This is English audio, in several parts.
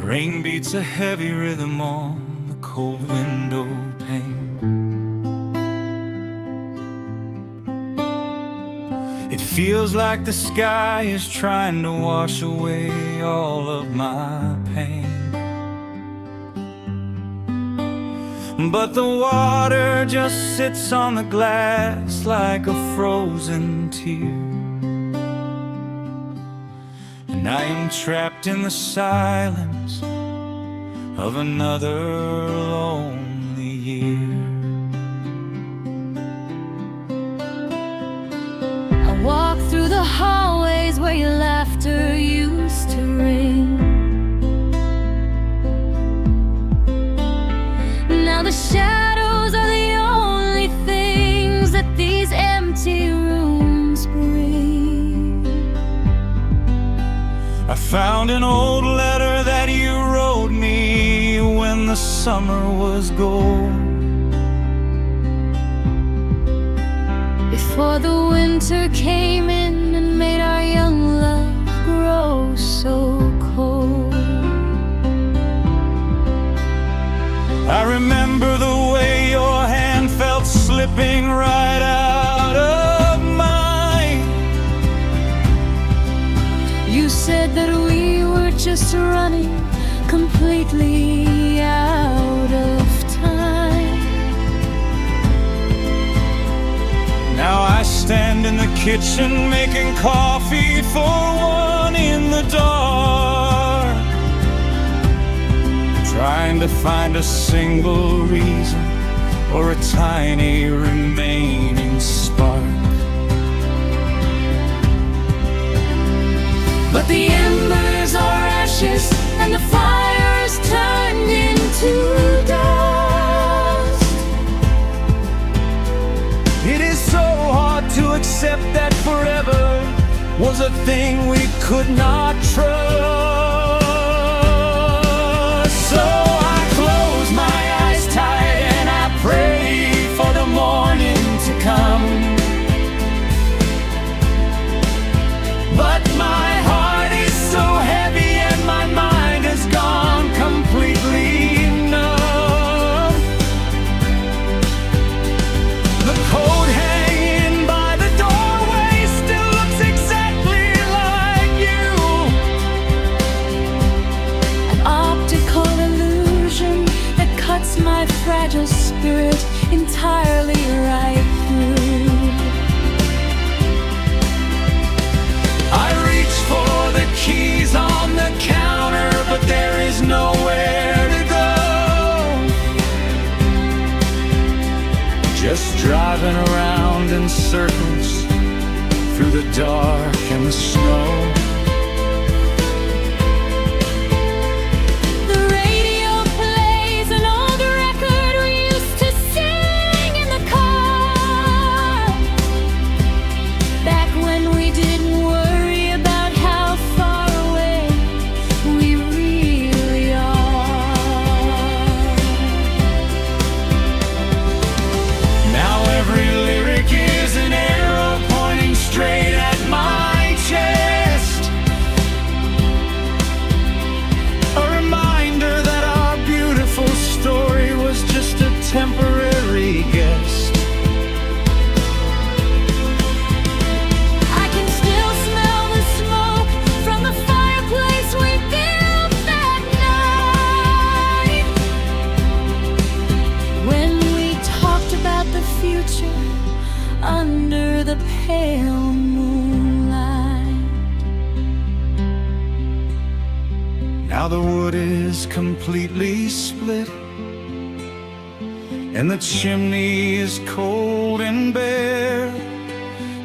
Rain beats a heavy rhythm on the cold window pane. It feels like the sky is trying to wash away all of my pain. But the water just sits on the glass like a frozen tear. And I am trapped in the silence of another lonely year. I walk through the hallways where your laughter used to ring. Now the shadows are the only things that these empty rooms bring. I found an old letter that you wrote me when the summer was gold. Before the winter came in and made our young love grow so cold. I remember the way your hand felt slipping right out of mine. You said that we were just running completely out of time. Now I stand in the kitchen making coffee for one in the dark, trying to find a single reason or a tiny remaining spark. But the embers are ashes and the fire's turned into dust. It is so hard to accept that forever was a thing we could not trust. So I close my eyes tight and I pray for the morning to come. But my heart is so heavy and my mind has gone completely numb. The coat hanging by the doorway still looks exactly like you. An optical illusion that cuts my fragile spirit entirely right through. I reach for the keys on the counter, but there is nowhere to go. Just driving around in circles through the dark and the snow. The radio plays an old record we used to sing in the car. Back when we didn't worry about how far away we really are. Now every lyric is an arrow pointing straight at my chest. A reminder that our beautiful story was just a temporary guest. I can still smell the smoke from the fireplace we built that night, when we talked about the future under the pale moonlight. Now the wood is completely split, and the chimney is cold and bare,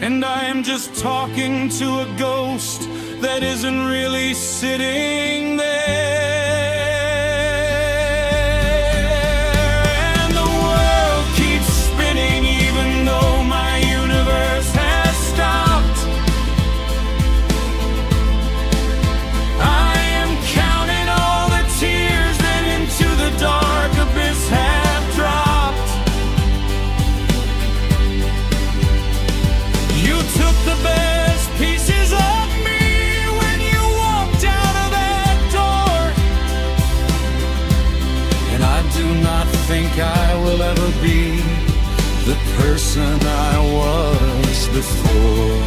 and I am just talking to a ghost that isn't really sitting there. And the world keeps spinning even though my universe has stopped. I am counting all the tears that into the dark abyss have dropped. You took the best pieces of me when you walked out of that door. person I was before.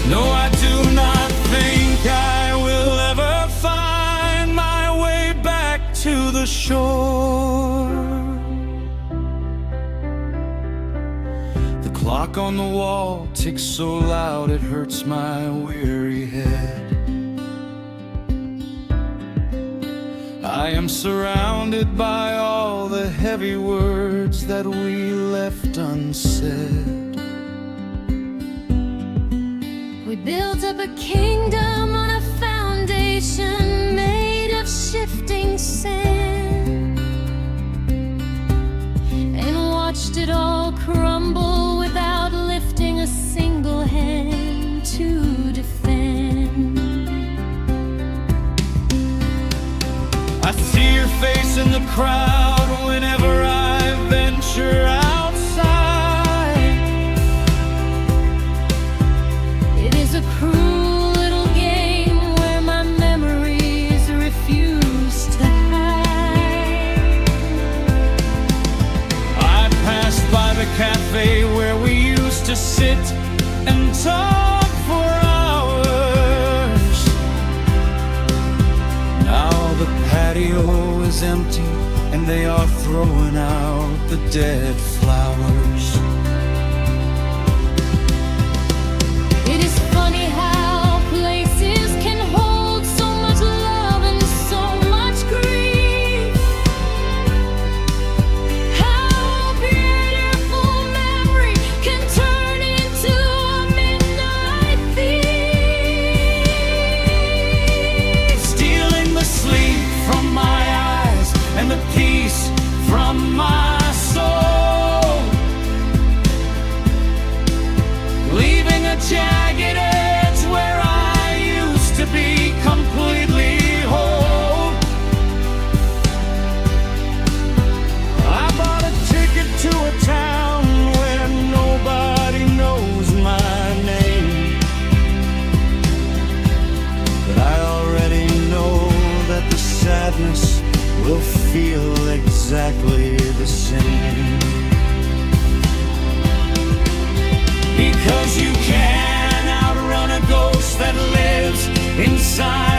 No, I do not think I will ever find my way back to the shore. The clock on the wall ticks so loud it hurts my weary head. I am surrounded by all the heavy words that we left unsaid. We built up a kingdom on a foundation made of shifting sand, and watched it all crumble without lifting a single hand to defend. I see your face in the crowd whenever I venture outside. It is a cruel little game where my memories refuse to hide. I passed by the cafe where we used to sit and talk for hours. Now the patio is empty and they are throwing out the dead flowers. It is funny how places can hold so much love and so much grief. How a beautiful memory can turn into a midnight thief, Stealing the sleep from my eyes and the peace from my soul, leaving a jagged edge where I used to be completely whole. I bought a ticket to a town where nobody knows my name, but I already know that the sadness will feel exactly the same. Because you can't outrun a ghost that lives inside